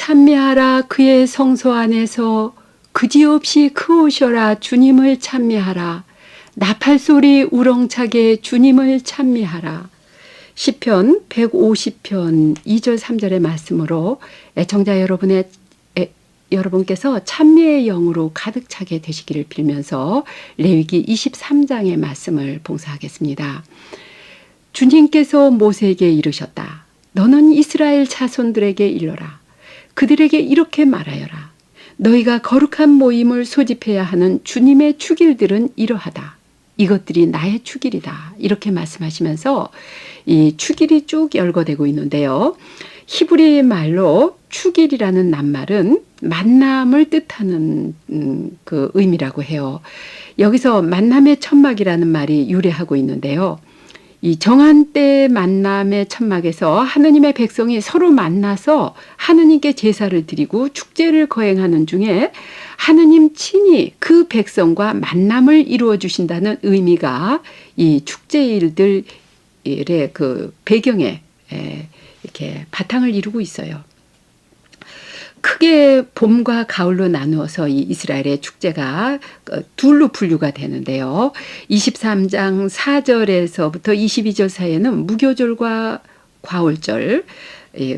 찬미하라 그의 성소 안에서 그지없이 크오셔라 주님을 찬미하라. 나팔소리 우렁차게 주님을 찬미하라. 시편 150편 2절 3절의 말씀으로 애청자 여러분께서 찬미의 영으로 가득 차게 되시기를 빌면서 레위기 23장의 말씀을 봉사하겠습니다. 주님께서 모세에게 이르셨다. 너는 이스라엘 자손들에게 일러라. 그들에게 이렇게 말하여라. 너희가 거룩한 모임을 소집해야 하는 주님의 축일들은 이러하다. 이것들이 나의 축일이다. 이렇게 말씀하시면서 이 축일이 쭉 열거되고 있는데요. 히브리 말로 축일이라는 낱말은 만남을 뜻하는 그 의미라고 해요. 여기서 만남의 천막이라는 말이 유래하고 있는데요. 이 정한 때의 만남의 천막에서 하느님의 백성이 서로 만나서 하느님께 제사를 드리고 축제를 거행하는 중에 하느님 친히 그 백성과 만남을 이루어 주신다는 의미가 이 축제일들의 그 배경에 이렇게 바탕을 이루고 있어요. 크게 봄과 가을로 나누어서 이 이스라엘의 축제가 둘로 분류가 되는데요. 23장 4절에서부터 22절 사이에는 무교절과 과울절,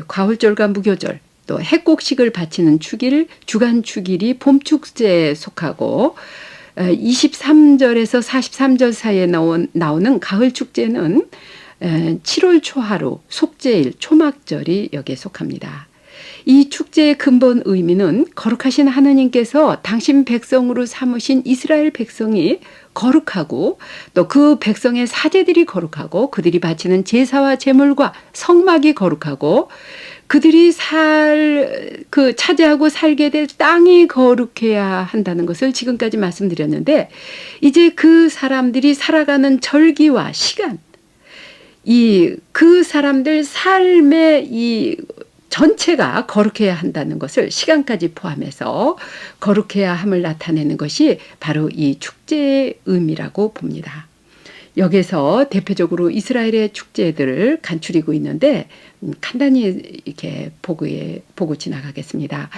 과울절과 무교절, 또 해곡식을 바치는 축일, 주간 축일이 봄축제에 속하고 23절에서 43절 사이에 나오는 가을 축제는 7월 초하루, 속죄일, 초막절이 여기에 속합니다. 이 축제의 근본 의미는 거룩하신 하느님께서 당신 백성으로 삼으신 이스라엘 백성이 거룩하고 또 그 백성의 사제들이 거룩하고 그들이 바치는 제사와 제물과 성막이 거룩하고 그들이 차지하고 살게 될 땅이 거룩해야 한다는 것을 지금까지 말씀드렸는데 이제 그 사람들이 살아가는 절기와 시간 그 사람들 삶의 이 전체가 거룩해야 한다는 것을 시간까지 포함해서 거룩해야 함을 나타내는 것이 바로 이 축제의 의미라고 봅니다. 여기서 대표적으로 이스라엘의 축제들을 간추리고 있는데 간단히 이렇게 보고 지나가겠습니다.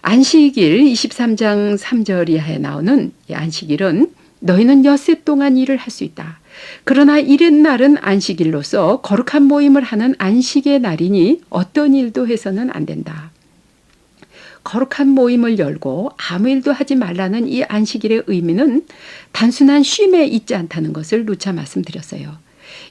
안식일 23장 3절 이하에 나오는 이 안식일은 너희는 엿새 동안 일을 할 수 있다. 그러나 이튿날은 안식일로서 거룩한 모임을 하는 안식의 날이니 어떤 일도 해서는 안 된다. 거룩한 모임을 열고 아무 일도 하지 말라는 이 안식일의 의미는 단순한 쉼에 있지 않다는 것을 누차 말씀드렸어요.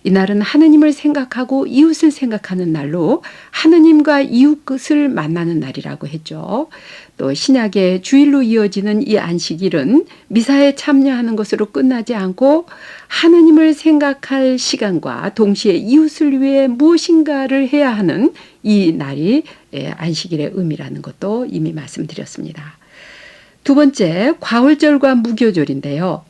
이날은 하느님을 생각하고 이웃을 생각하는 날로 하느님과 이웃을 만나는 날이라고 했죠. 또 신약의 주일로 이어지는 이 안식일은 미사에 참여하는 것으로 끝나지 않고 하느님을 생각할 시간과 동시에 이웃을 위해 무엇인가를 해야 하는 이 날이 안식일의 의미라는 것도 이미 말씀드렸습니다. 두 번째, 과울절과 무교절인데요.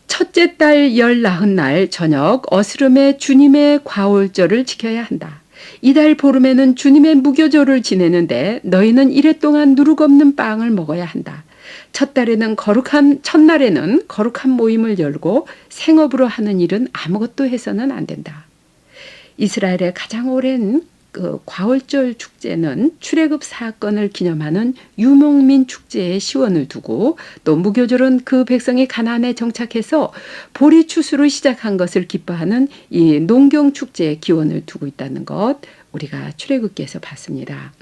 첫째 달 열 나흔 날 저녁 어스름에 주님의 과울절을 지켜야 한다. 이달 보름에는 주님의 무교절을 지내는데 너희는 이래 동안 누룩 없는 빵을 먹어야 한다. 첫날에는 거룩한 모임을 열고 생업으로 하는 일은 아무것도 해서는 안 된다. 이스라엘의 가장 오랜 그 과울절 축제는 출애굽 사건을 기념하는 유목민 축제의 시원을 두고 또 무교절은 그 백성이 가나안에 정착해서 보리 추수를 시작한 것을 기뻐하는 이 농경 축제의 기원을 두고 있다는 것 우리가 출애굽기에서 봤습니다.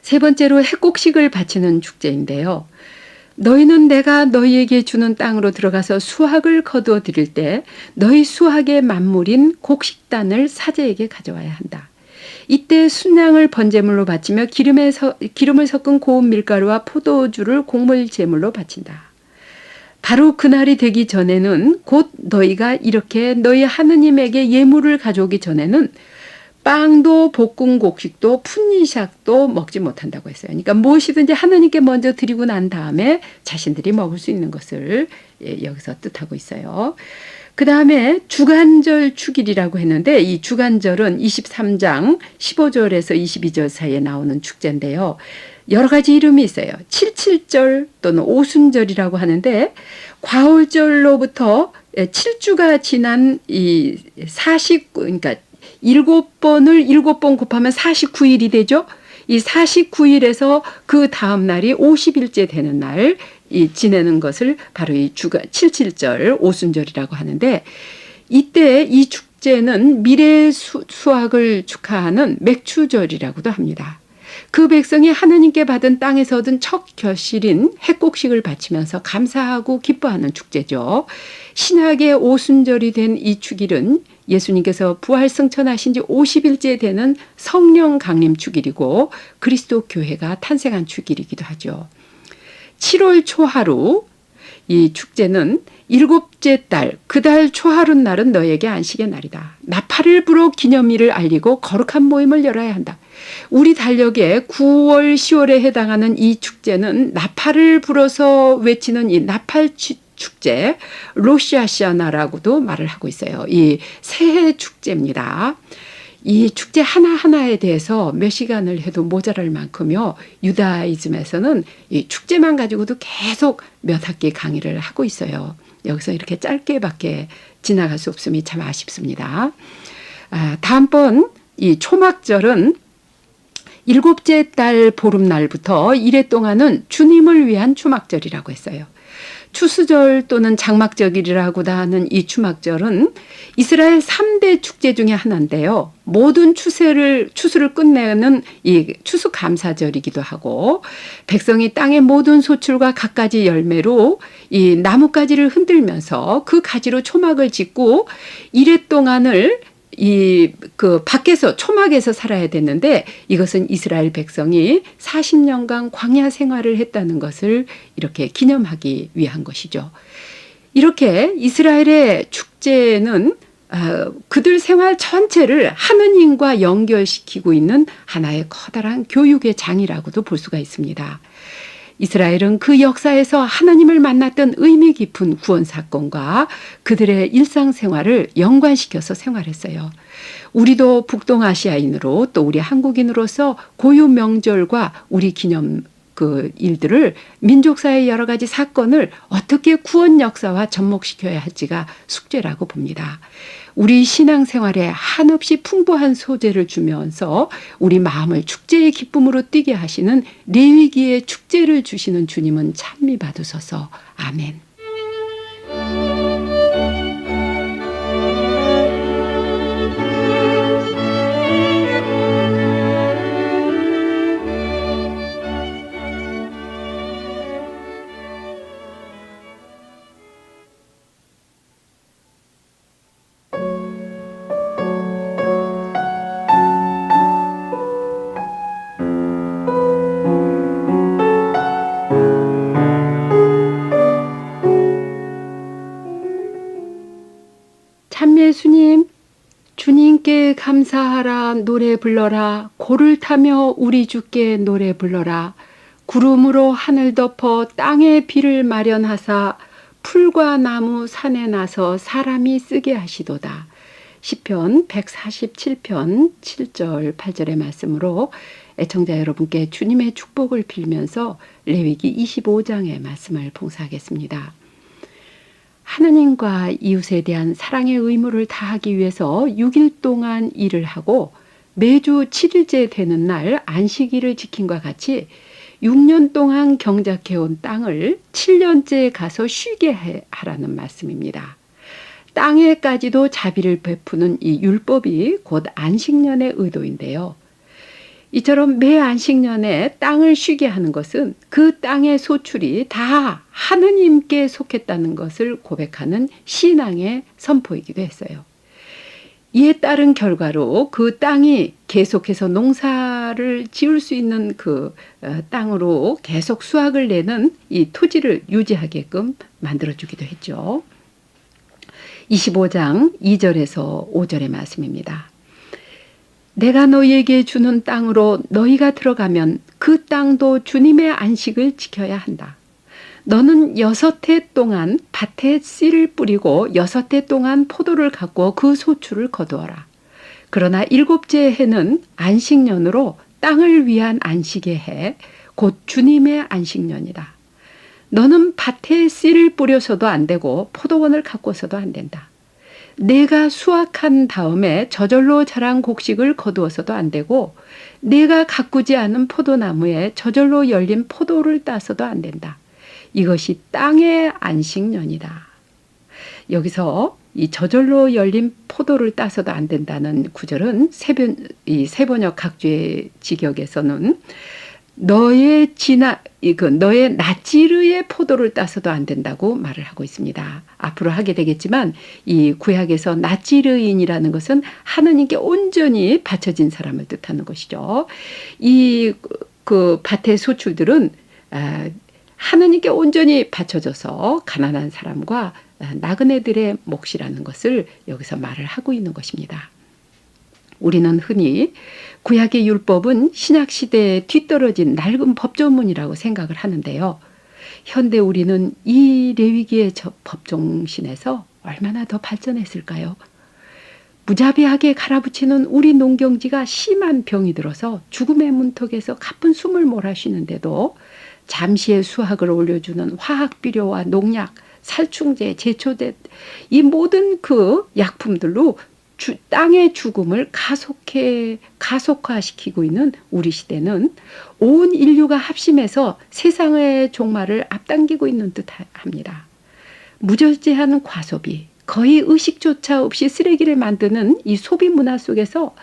세 번째로 해곡식을 바치는 축제인데요. 너희는 내가 너희에게 주는 땅으로 들어가서 수확을 거두어 드릴 때 너희 수확의 만물인 곡식단을 사제에게 가져와야 한다. 이때 순양을 번제물로 바치며 기름을 섞은 고운 밀가루와 포도주를 곡물 제물로 바친다. 바로 그날이 되기 전에는 곧 너희가 이렇게 너희 하느님에게 예물을 가져오기 전에는 빵도 볶은 곡식도 풋니샥도 먹지 못한다고 했어요. 그러니까 무엇이든지 하느님께 먼저 드리고 난 다음에 자신들이 먹을 수 있는 것을 여기서 뜻하고 있어요. 그 다음에 주간절 축일이라고 했는데 이 주간절은 23장 15절에서 22절 사이에 나오는 축제인데요. 여러 가지 이름이 있어요. 칠칠절 또는 오순절이라고 하는데 과울절로부터 7주가 지난 그러니까 7번을 7번 곱하면 49일이 되죠. 이 49일에서 그 다음 날이 50일째 되는 날 이 지내는 것을 바로 이 주가 77절 오순절이라고 하는데, 이때 이 축제는 미래 수확을 축하하는 맥추절이라고도 합니다. 그 백성이 하느님께 받은 땅에서 얻은 첫 결실인 핵곡식을 바치면서 감사하고 기뻐하는 축제죠. 신약의 오순절이 된 이 축일은 예수님께서 부활 승천하신 지 50일째 되는 성령 강림 축일이고 그리스도 교회가 탄생한 축일이기도 하죠. 7월 초하루, 이 축제는 일곱째 달, 그 달 초하루 날은 너에게 안식의 날이다. 나팔을 불어 기념일을 알리고 거룩한 모임을 열어야 한다. 우리 달력의 9월, 10월에 해당하는 이 축제는 나팔을 불어서 외치는 이 나팔 축제, 로시아시아나라고도 말을 하고 있어요. 이 새해 축제입니다. 이 축제 하나하나에 대해서 몇 시간을 해도 모자랄 만큼요. 유다이즘에서는 이 축제만 가지고도 계속 몇 학기 강의를 하고 있어요. 여기서 이렇게 짧게밖에 지나갈 수 없음이 참 아쉽습니다. 다음번 이 초막절은 일곱째 달 보름날부터 이래 동안은 주님을 위한 초막절이라고 했어요. 추수절 또는 장막절이라고도 하는 이 추막절은 이스라엘 3대 축제 중에 하나인데요. 모든 추수를 끝내는 이 추수감사절이기도 하고, 백성이 땅의 모든 소출과 갖가지 열매로 이 나뭇가지를 흔들면서 그 가지로 초막을 짓고 이래 동안을 밖에서 초막에서 살아야 됐는데, 이것은 이스라엘 백성이 40년간 광야 생활을 했다는 것을 이렇게 기념하기 위한 것이죠. 이렇게 이스라엘의 축제는 그들 생활 전체를 하느님과 연결시키고 있는 하나의 커다란 교육의 장이라고도 볼 수가 있습니다. 이스라엘은 그 역사에서 하나님을 만났던 의미 깊은 구원 사건과 그들의 일상생활을 연관시켜서 생활했어요. 우리도 북동아시아인으로 또 우리 한국인으로서 고유 명절과 우리 기념 일들을, 민족사의 여러 가지 사건을 어떻게 구원 역사와 접목시켜야 할지가 숙제라고 봅니다. 우리 신앙생활에 한없이 풍부한 소재를 주면서 우리 마음을 축제의 기쁨으로 뛰게 하시는 레위기의 축제를 주시는 주님은 찬미 받으소서. 아멘. 참예수님, 주님께 감사하라 노래 불러라. 고를 타며 우리 주께 노래 불러라. 구름으로 하늘 덮어 땅에 비를 마련하사 풀과 나무 산에 나서 사람이 쓰게 하시도다. 시편 147편 7절 8절의 말씀으로 애청자 여러분께 주님의 축복을 빌면서 레위기 25장의 말씀을 봉사하겠습니다. 하느님과 이웃에 대한 사랑의 의무를 다하기 위해서 6일 동안 일을 하고 매주 7일째 되는 날 안식일을 지킨과 같이 6년 동안 경작해온 땅을 7년째 가서 쉬게 하라는 말씀입니다. 땅에까지도 자비를 베푸는 이 율법이 곧 안식년의 의도인데요. 이처럼 매 안식년에 땅을 쉬게 하는 것은 그 땅의 소출이 다 하느님께 속했다는 것을 고백하는 신앙의 선포이기도 했어요. 이에 따른 결과로 그 땅이 계속해서 농사를 지을 수 있는 그 땅으로 계속 수확을 내는 이 토지를 유지하게끔 만들어주기도 했죠. 25장 2절에서 5절의 말씀입니다. 내가 너희에게 주는 땅으로 너희가 들어가면 그 땅도 주님의 안식을 지켜야 한다. 너는 6해 동안 밭에 씨를 뿌리고 6해 동안 포도를 갖고 그 소출을 거두어라. 그러나 7째 해는 안식년으로 땅을 위한 안식의 해, 곧 주님의 안식년이다. 너는 밭에 씨를 뿌려서도 안 되고 포도원을 가꿔서도 안 된다. 내가 수확한 다음에 저절로 자란 곡식을 거두어서도 안 되고 내가 가꾸지 않은 포도나무에 저절로 열린 포도를 따서도 안 된다. 이것이 땅의 안식년이다. 여기서 이 저절로 열린 포도를 따서도 안 된다는 구절은 세번역 각주의 직역에서는 너의 나찌르의 포도를 따서도 안 된다고 말을 하고 있습니다. 앞으로 하게 되겠지만 이 구약에서 나찌르인이라는 것은 하느님께 온전히 바쳐진 사람을 뜻하는 것이죠. 이 그 밭의 소출들은 하느님께 온전히 바쳐져서 가난한 사람과 나그네들의 몫이라는 것을 여기서 말을 하고 있는 것입니다. 우리는 흔히 구약의 율법은 신약시대에 뒤떨어진 낡은 법조문이라고 생각을 하는데요. 현대 우리는 이 레위기의 법정신에서 얼마나 더 발전했을까요? 무자비하게 갈아붙이는 우리 농경지가 심한 병이 들어서 죽음의 문턱에서 가쁜 숨을 몰아쉬는데도 잠시의 수확을 올려주는 화학비료와 농약, 살충제, 제초제 이 모든 그 약품들로 땅의 죽음을 가속화시키고 있는 우리 시대는 온 인류가 합심해서 세상의 종말을 앞당기고 있는 듯합니다. 무절제한 과소비, 거의 의식조차 없이 쓰레기를 만드는 이 소비 문화 속에서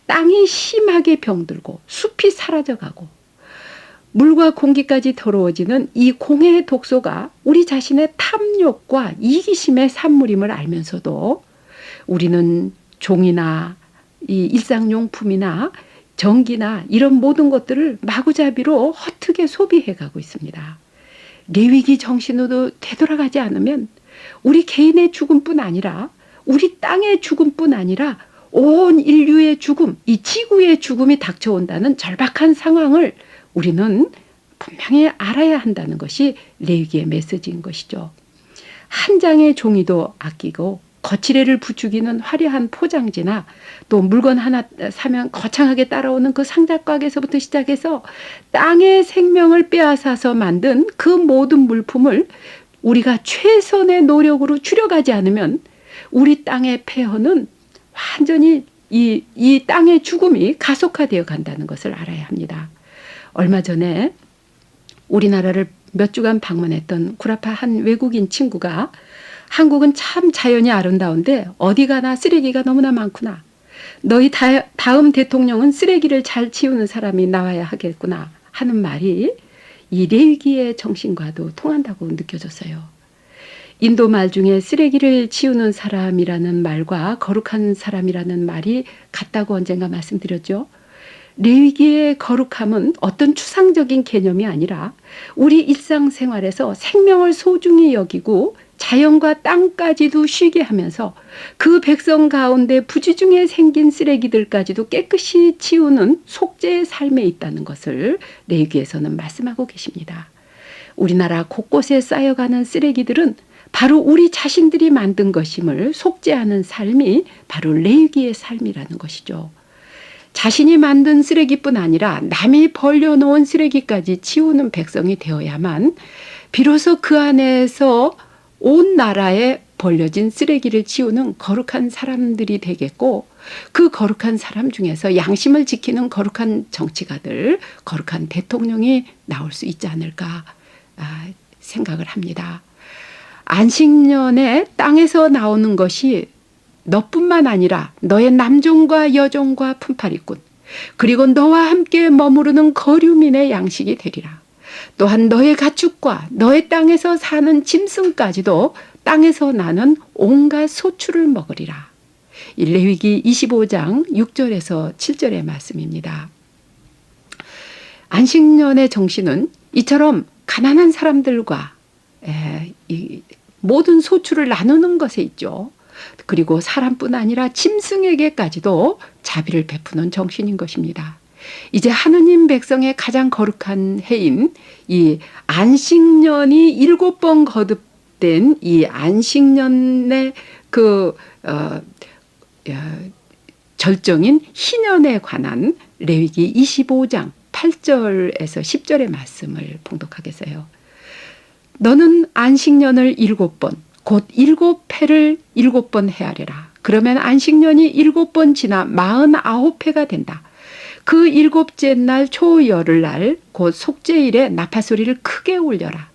땅이 심하게 병들고 숲이 사라져가고 물과 공기까지 더러워지는 이 공해의 독소가 우리 자신의 탐욕과 이기심의 산물임을 알면서도 우리는 종이나 이 일상용품이나 전기나 이런 모든 것들을 마구잡이로 허투게 소비해가고 있습니다. 레위기 정신으로 되돌아가지 않으면 우리 개인의 죽음뿐 아니라 우리 땅의 죽음뿐 아니라 온 인류의 죽음, 이 지구의 죽음이 닥쳐온다는 절박한 상황을 우리는 분명히 알아야 한다는 것이 레위기의 메시지인 것이죠. 한 장의 종이도 아끼고 거치레를 부추기는 화려한 포장지나 또 물건 하나 사면 거창하게 따라오는 그 상자가게에서부터 시작해서 땅의 생명을 빼앗아서 만든 그 모든 물품을 우리가 최선의 노력으로 줄여가지 않으면 우리 땅의 폐허는 완전히 이 땅의 죽음이 가속화되어 간다는 것을 알아야 합니다. 얼마 전에 우리나라를 몇 주간 방문했던 구라파 한 외국인 친구가 한국은 참 자연이 아름다운데 어디 가나 쓰레기가 너무나 많구나. 너희 다음 대통령은 쓰레기를 잘 치우는 사람이 나와야 하겠구나 하는 말이 이 레위기의 정신과도 통한다고 느껴졌어요. 인도 말 중에 쓰레기를 치우는 사람이라는 말과 거룩한 사람이라는 말이 같다고 언젠가 말씀드렸죠. 레위기의 거룩함은 어떤 추상적인 개념이 아니라 우리 일상생활에서 생명을 소중히 여기고 자연과 땅까지도 쉬게 하면서 그 백성 가운데 부지중에 생긴 쓰레기들까지도 깨끗이 치우는 속죄의 삶에 있다는 것을 레위기에서는 말씀하고 계십니다. 우리나라 곳곳에 쌓여가는 쓰레기들은 바로 우리 자신들이 만든 것임을 속죄하는 삶이 바로 레위기의 삶이라는 것이죠. 자신이 만든 쓰레기뿐 아니라 남이 벌려놓은 쓰레기까지 치우는 백성이 되어야만 비로소 그 안에서 온 나라에 벌려진 쓰레기를 치우는 거룩한 사람들이 되겠고 그 거룩한 사람 중에서 양심을 지키는 거룩한 정치가들, 거룩한 대통령이 나올 수 있지 않을까 생각을 합니다. 안식년에 땅에서 나오는 것이 너뿐만 아니라 너의 남종과 여종과 품팔이꾼 그리고 너와 함께 머무르는 거류민의 양식이 되리라. 또한 너의 가축과 너의 땅에서 사는 짐승까지도 땅에서 나는 온갖 소출을 먹으리라. 레위기 25장 6절에서 7절의 말씀입니다. 안식년의 정신은 이처럼 가난한 사람들과 이 모든 소출을 나누는 것에 있죠. 그리고 사람뿐 아니라 짐승에게까지도 자비를 베푸는 정신인 것입니다. 이제 하느님 백성의 가장 거룩한 해인 이 안식년이 7번 거듭된 이 안식년의 절정인 희년에 관한 레위기 25장 8절에서 10절의 말씀을 봉독하겠어요. 너는 안식년을 7번 곧 7회를 7번 헤아려라. 그러면 안식년이 7번 지나 49회가 된다. 그 7째 날 초열흘날 곧 속죄일에 나팔소리를 크게 울려라.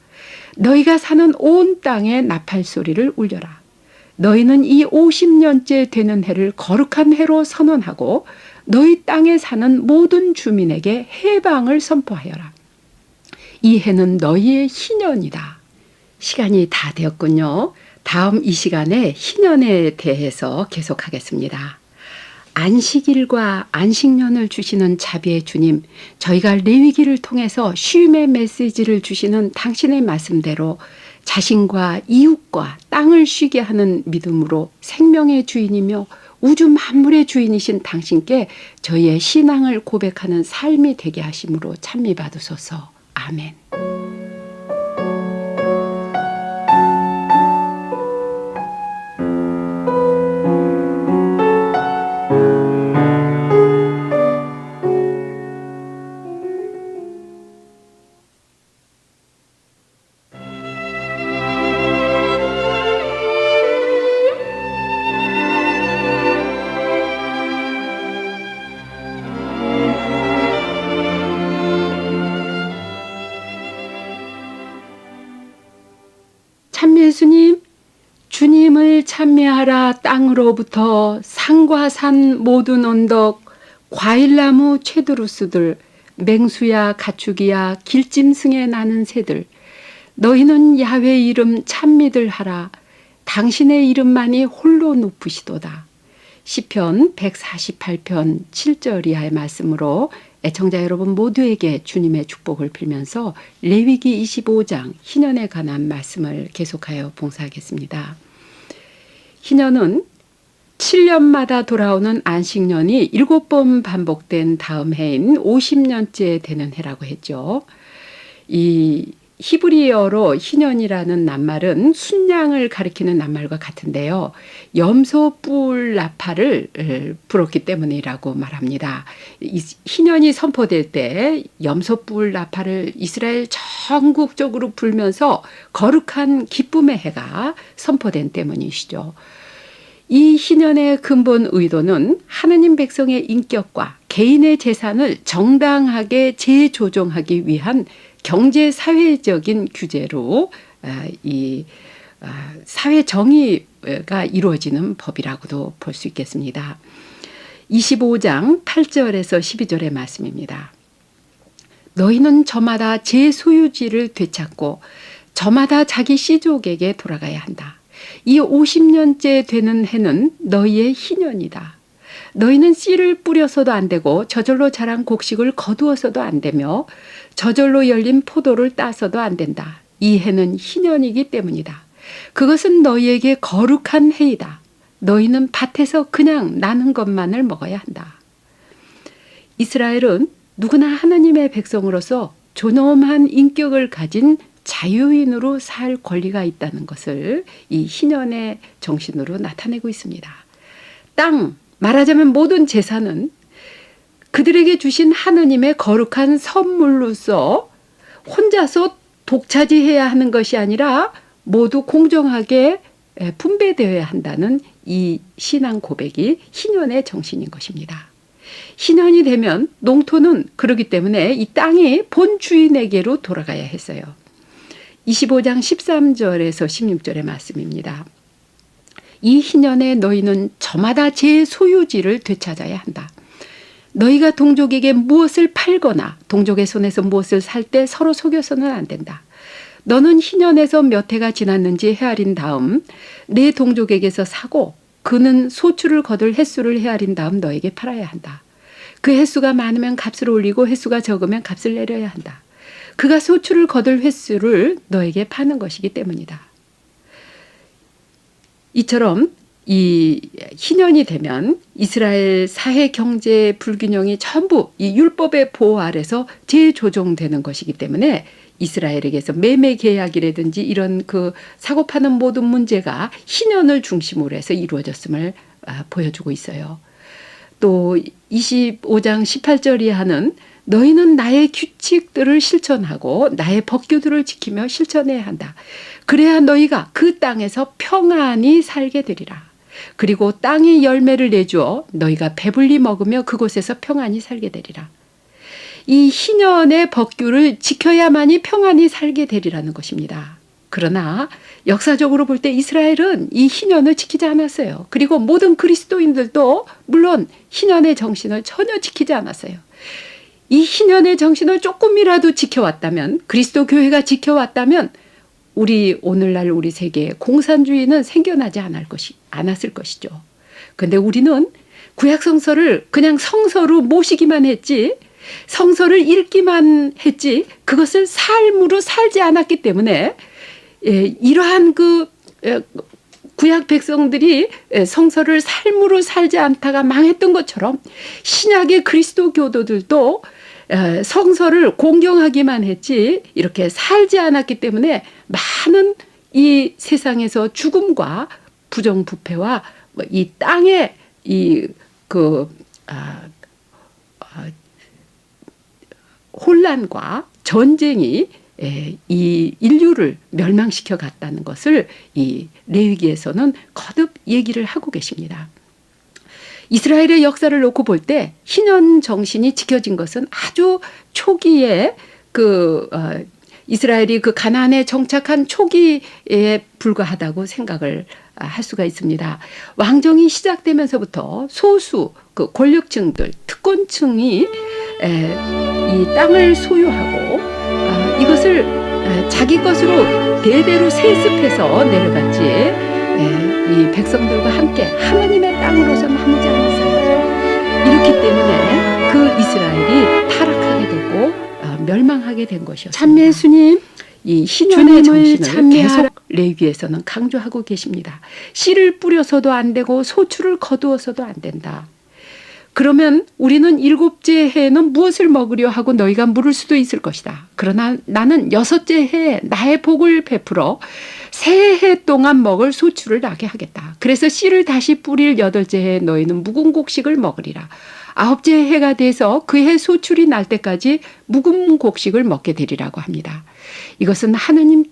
너희가 사는 온 땅에 나팔소리를 울려라. 너희는 이 50년째 되는 해를 거룩한 해로 선언하고 너희 땅에 사는 모든 주민에게 해방을 선포하여라. 이 해는 너희의 희년이다. 시간이 다 되었군요. 다음 이 시간에 희년에 대해서 계속하겠습니다. 안식일과 안식년을 주시는 자비의 주님, 저희가 레위기를 통해서 쉼의 메시지를 주시는 당신의 말씀대로 자신과 이웃과 땅을 쉬게 하는 믿음으로 생명의 주인이며 우주 만물의 주인이신 당신께 저희의 신앙을 고백하는 삶이 되게 하심으로 찬미 받으소서. 아멘. 예수님, 주님을 찬미하라. 땅으로부터 산과 산 모든 언덕, 과일나무 채두루스들, 맹수야 가축이야 길짐승에 나는 새들, 너희는 야훼 이름 찬미들 하라. 당신의 이름만이 홀로 높으시도다. 시편 148편 7절 이하의 말씀으로 애청자 여러분 모두에게 주님의 축복을 빌면서 레위기 25장 희년에 관한 말씀을 계속하여 봉사하겠습니다. 희년은 7년마다 돌아오는 안식년이 7번 반복된 다음 해인 50년째 되는 해라고 했죠. 이 히브리어로 희년이라는 낱말은 순양을 가리키는 낱말과 같은데요. 염소 뿔 나팔을 불었기 때문이라고 말합니다. 희년이 선포될 때 염소 뿔 나팔을 이스라엘 전국적으로 불면서 거룩한 기쁨의 해가 선포된 때문이시죠. 이 희년의 근본 의도는 하느님 백성의 인격과 개인의 재산을 정당하게 재조정하기 위한 경제 사회적인 규제로 이 사회 정의가 이루어지는 법이라고도 볼 수 있겠습니다. 25장 8절에서 12절의 말씀입니다. 너희는 저마다 제 소유지를 되찾고 저마다 자기 씨족에게 돌아가야 한다. 이 50년째 되는 해는 너희의 희년이다. 너희는 씨를 뿌려서도 안 되고 저절로 자란 곡식을 거두어서도 안 되며 저절로 열린 포도를 따서도 안 된다. 이 해는 희년이기 때문이다. 그것은 너희에게 거룩한 해이다. 너희는 밭에서 그냥 나는 것만을 먹어야 한다. 이스라엘은 누구나 하나님의 백성으로서 존엄한 인격을 가진 자유인으로 살 권리가 있다는 것을 이 희년의 정신으로 나타내고 있습니다. 땅, 말하자면 모든 재산은 그들에게 주신 하느님의 거룩한 선물로서 혼자서 독차지해야 하는 것이 아니라 모두 공정하게 분배되어야 한다는 이 신앙 고백이 희년의 정신인 것입니다. 희년이 되면 농토는 그러기 때문에 이 땅이 본 주인에게로 돌아가야 했어요. 25장 13절에서 16절의 말씀입니다. 이 희년에 너희는 저마다 제 소유지를 되찾아야 한다. 너희가 동족에게 무엇을 팔거나 동족의 손에서 무엇을 살 때 서로 속여서는 안 된다. 너는 희년에서 몇 해가 지났는지 헤아린 다음 내 동족에게서 사고 그는 소출을 거둘 횟수를 헤아린 다음 너에게 팔아야 한다. 그 횟수가 많으면 값을 올리고 횟수가 적으면 값을 내려야 한다. 그가 소출을 거둘 횟수를 너에게 파는 것이기 때문이다. 이처럼 이 희년이 되면 이스라엘 사회 경제 불균형이 전부 이 율법의 보호 아래서 재조정되는 것이기 때문에 이스라엘에게서 매매 계약이라든지 이런 그 사고 파는 모든 문제가 희년을 중심으로 해서 이루어졌음을 보여주고 있어요. 또 25장 18절이 하는 너희는 나의 규칙들을 실천하고 나의 법규들을 지키며 실천해야 한다. 그래야 너희가 그 땅에서 평안히 살게 되리라. 그리고 땅의 열매를 내주어 너희가 배불리 먹으며 그곳에서 평안히 살게 되리라. 이 희년의 법규를 지켜야만이 평안히 살게 되리라는 것입니다. 그러나 역사적으로 볼 때 이스라엘은 이 희년을 지키지 않았어요. 그리고 모든 그리스도인들도 물론 희년의 정신을 전혀 지키지 않았어요. 이 희년의 정신을 조금이라도 지켜왔다면, 그리스도 교회가 지켜왔다면 우리 오늘날 우리 세계에 공산주의는 생겨나지 않았을 것이죠. 근데 우리는 구약 성서를 그냥 성서로 모시기만 했지, 성서를 읽기만 했지, 그것을 삶으로 살지 않았기 때문에 이러한 구약 백성들이 성서를 삶으로 살지 않다가 망했던 것처럼 신약의 그리스도 교도들도 성서를 공경하기만 했지 이렇게 살지 않았기 때문에 많은 이 세상에서 죽음과 부정부패와 이 땅의 혼란과 전쟁이 이 인류를 멸망시켜 갔다는 것을 이 레위기에서는 거듭 얘기를 하고 계십니다. 이스라엘의 역사를 놓고 볼 때 희년 정신이 지켜진 것은 아주 초기에 이스라엘이 그 가나안에 정착한 초기에 불과하다고 생각을 할 수가 있습니다. 왕정이 시작되면서부터 소수 권력층들, 특권층이 이 땅을 소유하고 이것을 자기 것으로 대대로 세습해서 내려갔지 이 백성들과 함께 하나님의 땅으로서 남지 않았어요. 이렇기 때문에 그 이스라엘이 타락하게 되고 멸망하게 된 것이었습니다. 참매 예수님, 이 희년의 정신을 계속 레위기에서는 강조하고 계십니다. 씨를 뿌려서도 안 되고 소출을 거두어서도 안 된다. 그러면 우리는 일곱째 해에는 무엇을 먹으려 하고 너희가 물을 수도 있을 것이다. 그러나 나는 여섯째 해에 나의 복을 베풀어 새 해 동안 먹을 소출을 나게 하겠다. 그래서 씨를 다시 뿌릴 여덟째 해에 너희는 묵은 곡식을 먹으리라. 아홉째 해가 돼서 그 해 소출이 날 때까지 묵은 곡식을 먹게 되리라고 합니다. 이것은 하나님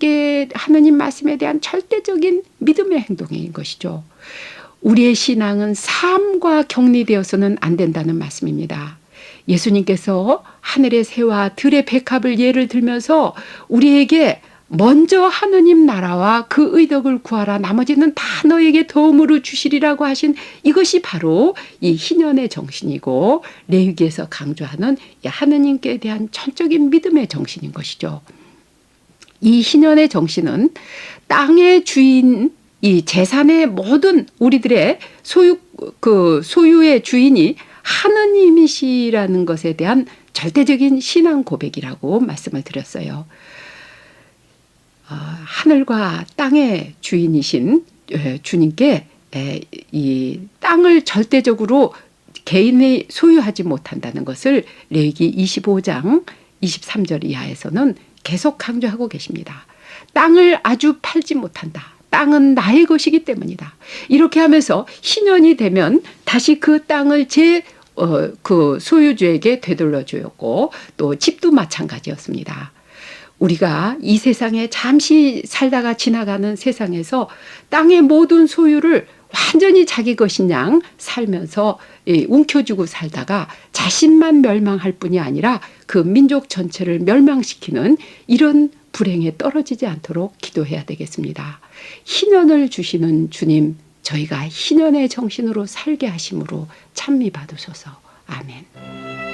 말씀에 대한 절대적인 믿음의 행동인 것이죠. 우리의 신앙은 삶과 격리되어서는 안 된다는 말씀입니다. 예수님께서 하늘의 새와 들의 백합을 예를 들면서 우리에게 먼저 하느님 나라와 그 의덕을 구하라, 나머지는 다 너에게 도움으로 주시리라고 하신 이것이 바로 이 희년의 정신이고 레위기에서 강조하는 하느님께 대한 전적인 믿음의 정신인 것이죠. 이 희년의 정신은 땅의 주인, 이 재산의 모든 우리들의 소유의 주인이 하느님이시라는 것에 대한 절대적인 신앙 고백이라고 말씀을 드렸어요. 하늘과 땅의 주인이신 주님께 이 땅을 절대적으로 개인이 소유하지 못한다는 것을 레위기 25장 23절 이하에서는 계속 강조하고 계십니다. 땅을 아주 팔지 못한다. 땅은 나의 것이기 때문이다. 이렇게 하면서 희년이 되면 다시 그 땅을 그 소유주에게 되돌려 주었고 또 집도 마찬가지였습니다. 우리가 이 세상에 잠시 살다가 지나가는 세상에서 땅의 모든 소유를 완전히 자기 것인 양 살면서 움켜쥐고 살다가 자신만 멸망할 뿐이 아니라 그 민족 전체를 멸망시키는 이런 불행에 떨어지지 않도록 기도해야 되겠습니다. 희년을 주시는 주님, 저희가 희년의 정신으로 살게 하심으로 찬미 받으소서. 아멘.